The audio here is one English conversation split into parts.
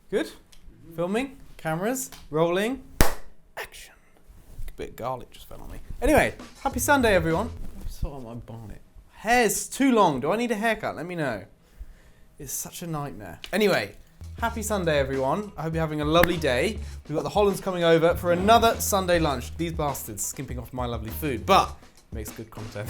Good? Filming, cameras, rolling, action. A bit of garlic just fell on me. Anyway, happy Sunday, everyone. I saw my bonnet. Hair's too long. Do I need a haircut? Let me know. It's such a nightmare. Anyway, happy Sunday, everyone. I hope you're having a lovely day. We've got the Hollands coming over for another Sunday lunch. These bastards skimping off my lovely food, but makes good content.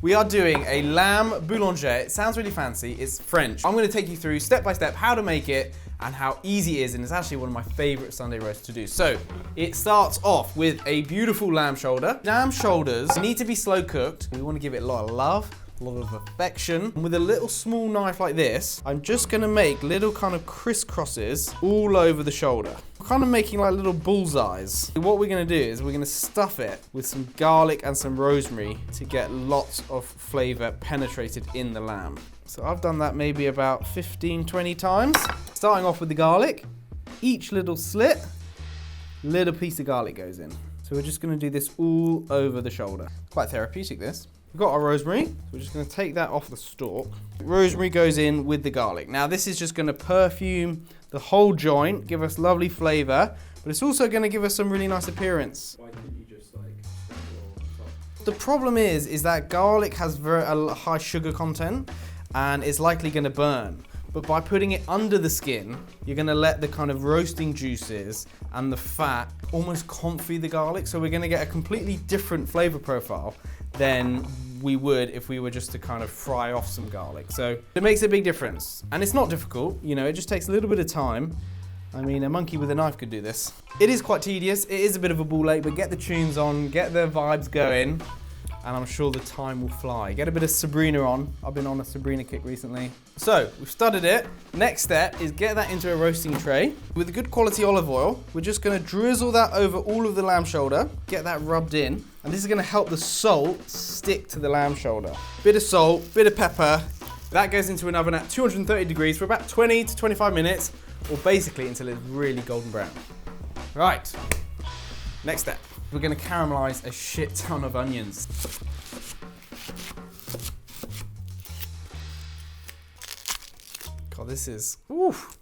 We are doing a lamb boulangere. It sounds really fancy. It's French. I'm going to take you through step by step how to make it and how easy it is, and it's actually one of my favorite Sunday roasts to do. So it starts off with a beautiful lamb shoulder. Lamb shoulders need to be slow cooked. We want to give it a lot of love, a lot of affection. And with a little small knife like this, I'm just gonna make little kind of crisscrosses all over the shoulder. We're kind of making like little bullseyes. What we're gonna do is we're gonna stuff it with some garlic and some rosemary to get lots of flavor penetrated in the lamb. So I've done that maybe about 15, 20 times. Starting off with the garlic, each little slit, little piece of garlic goes in. So we're just gonna do this all over the shoulder. Quite therapeutic, this. We've got our rosemary, so we're just gonna take that off the stalk. Rosemary goes in with the garlic. Now this is just gonna perfume the whole joint, give us lovely flavor, but it's also gonna give us some really nice appearance. Why didn't you just like sprinkle it on top? The problem is that garlic has a high sugar content and it's likely gonna burn. But by putting it under the skin, you're gonna let the kind of roasting juices and the fat almost comfy the garlic. So we're gonna get a completely different flavor profile than we would if we were just to kind of fry off some garlic. So it makes a big difference. And it's not difficult, you know, it just takes a little bit of time. I mean, a monkey with a knife could do this. It is quite tedious, it is a bit of a ball ache, but get the tunes on, get the vibes going, and I'm sure the time will fly. Get a bit of Sabrina on. I've been on a Sabrina kick recently. So, we've studded it. Next step is get that into a roasting tray. With a good quality olive oil, we're just gonna drizzle that over all of the lamb shoulder, get that rubbed in, and this is gonna help the salt stick to the lamb shoulder. Bit of salt, bit of pepper. That goes into an oven at 230 degrees for about 20 to 25 minutes, or basically until it's really golden brown. Right, next step. We're gonna caramelize a shit ton of onions. God, this is, oof.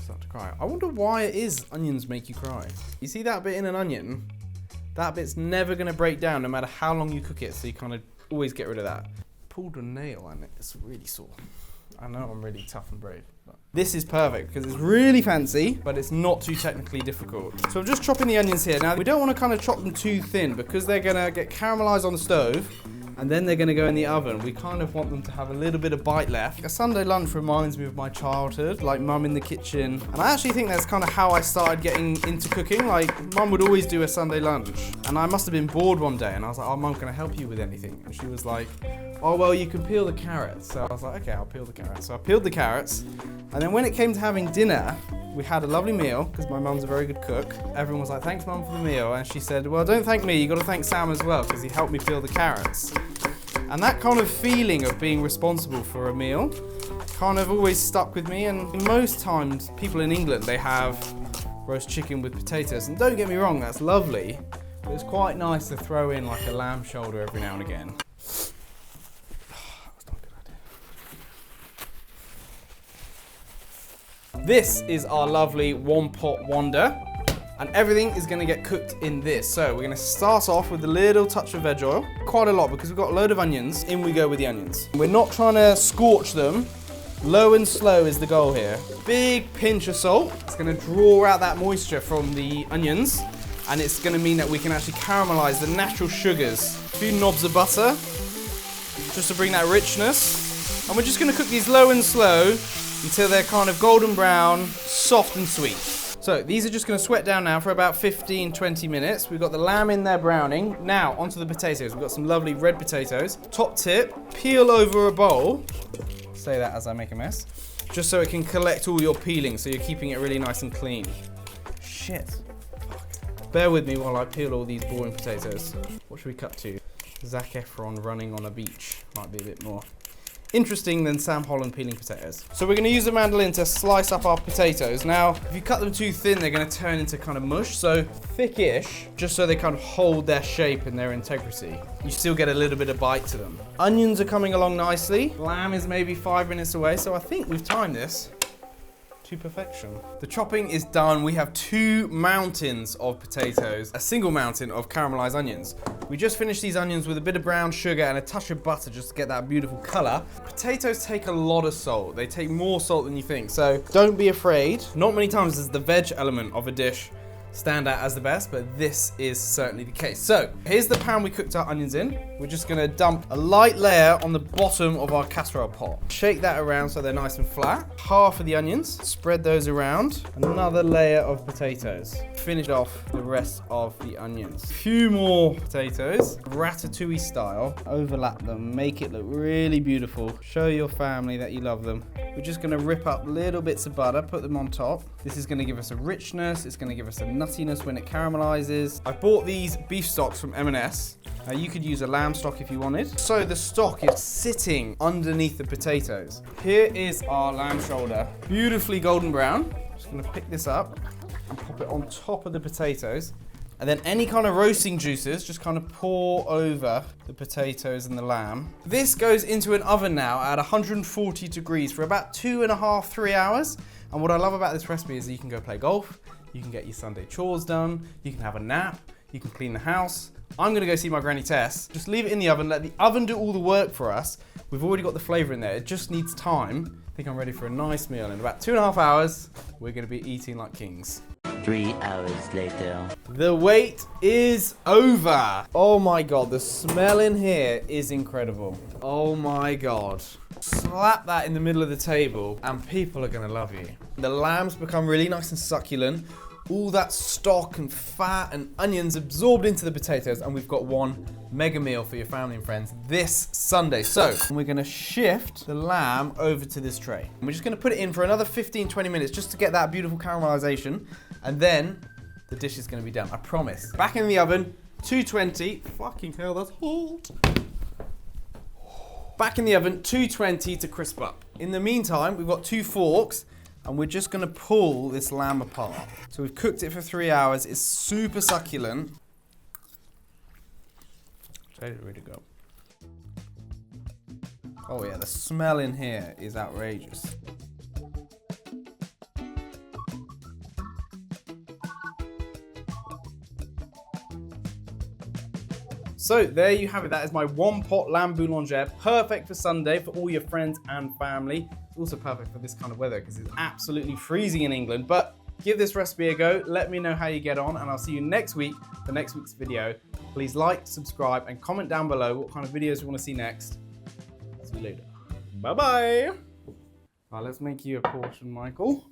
Start to cry. I wonder why it is onions make you cry. You see that bit in an onion? That bit's never gonna break down no matter how long you cook it, so you kind of always get rid of that. Pulled a nail and it's really sore. I know I'm really tough and brave. But this is perfect because it's really fancy, but it's not too technically difficult. So I'm just chopping the onions here. Now we don't want to kind of chop them too thin because they're gonna get caramelized on the stove and then they're gonna go in the oven. We kind of want them to have a little bit of bite left. A Sunday lunch reminds me of my childhood, like mum in the kitchen. And I actually think that's kind of how I started getting into cooking. Like mum would always do a Sunday lunch. And I must have been bored one day and I was like, oh mum, can I help you with anything? And she was like, oh, well, you can peel the carrots. So I was like, okay, I'll peel the carrots. So I peeled the carrots. And then when it came to having dinner, we had a lovely meal because my mum's a very good cook. Everyone was like, thanks mum for the meal. And she said, well, don't thank me. You got to thank Sam as well because he helped me peel the carrots. And that kind of feeling of being responsible for a meal kind of always stuck with me. And most times people in England, they have roast chicken with potatoes. And don't get me wrong, that's lovely. But it's quite nice to throw in like a lamb shoulder every now and again. This is our lovely one pot wonder, and everything is gonna get cooked in this. So we're gonna start off with a little touch of veg oil, quite a lot because we've got a load of onions. In we go with the onions. We're not trying to scorch them. Low and slow is the goal here. Big pinch of salt. It's gonna draw out that moisture from the onions, and it's gonna mean that we can actually caramelize the natural sugars. A few knobs of butter, just to bring that richness. And we're just gonna cook these low and slow until they're kind of golden brown, soft and sweet. So these are just gonna sweat down now for about 15, 20 minutes. We've got the lamb in there browning. Now onto the potatoes. We've got some lovely red potatoes. Top tip, peel over a bowl. Say that as I make a mess. Just so it can collect all your peeling, so you're keeping it really nice and clean. Shit. Bear with me while I peel all these boring potatoes. What should we cut to? Zac Efron running on a beach. Might be a bit more interesting than Sam Holland peeling potatoes. So we're gonna use the mandolin to slice up our potatoes. Now, if you cut them too thin, they're gonna turn into kind of mush. So thickish, just so they kind of hold their shape and their integrity. You still get a little bit of bite to them. Onions are coming along nicely. Lamb is maybe 5 minutes away, so I think we've timed this to perfection. The chopping is done. We have 2 mountains of potatoes, a single mountain of caramelized onions. We just finished these onions with a bit of brown sugar and a touch of butter just to get that beautiful color. Potatoes take a lot of salt. They take more salt than you think, so don't be afraid. Not many times does the veg element of a dish stand out as the best, but this is certainly the case. So here's the pan we cooked our onions in. We're just gonna dump a light layer on the bottom of our casserole pot. Shake that around so they're nice and flat. Half of the onions, spread those around. Another layer of potatoes. Finish off the rest of the onions. A few more potatoes, ratatouille style. Overlap them, make it look really beautiful. Show your family that you love them. We're just gonna rip up little bits of butter, put them on top. This is gonna give us a richness, it's gonna give us a nuttiness when it caramelizes. I bought these beef stocks from M&S. You could use a lamb stock if you wanted. So the stock is sitting underneath the potatoes. Here is our lamb shoulder, beautifully golden brown. Just gonna pick this up and pop it on top of the potatoes. And then any kind of roasting juices, just kind of pour over the potatoes and the lamb. This goes into an oven now at 140 degrees for about 2.5, 3 hours. And what I love about this recipe is that you can go play golf, you can get your Sunday chores done, you can have a nap, you can clean the house. I'm gonna go see my Granny Tess. Just leave it in the oven, let the oven do all the work for us. We've already got the flavor in there, it just needs time. I think I'm ready for a nice meal. In about 2.5 hours, we're gonna be eating like kings. 3 hours later. The wait is over. Oh my God, the smell in here is incredible. Oh my God. Slap that in the middle of the table and people are gonna love you. The lamb's become really nice and succulent. All that stock and fat and onions absorbed into the potatoes, and we've got one mega meal for your family and friends this Sunday. So we're gonna shift the lamb over to this tray. And we're just gonna put it in for another 15, 20 minutes just to get that beautiful caramelization. And then the dish is gonna be done, I promise. Back in the oven, 220. Fucking hell, that's hot. Back in the oven, 220 to crisp up. In the meantime, we've got 2 forks and we're just gonna pull this lamb apart. So we've cooked it for 3 hours. It's super succulent. Ready to go. Oh yeah, the smell in here is outrageous. So there you have it. That is my 1-pot lamb boulangere. Perfect for Sunday for all your friends and family. Also perfect for this kind of weather because it's absolutely freezing in England. But give this recipe a go. Let me know how you get on and I'll see you next week for next week's video. Please like, subscribe and comment down below what kind of videos you want to see next. See you later. Bye-bye. Right, let's make you a portion, Michael.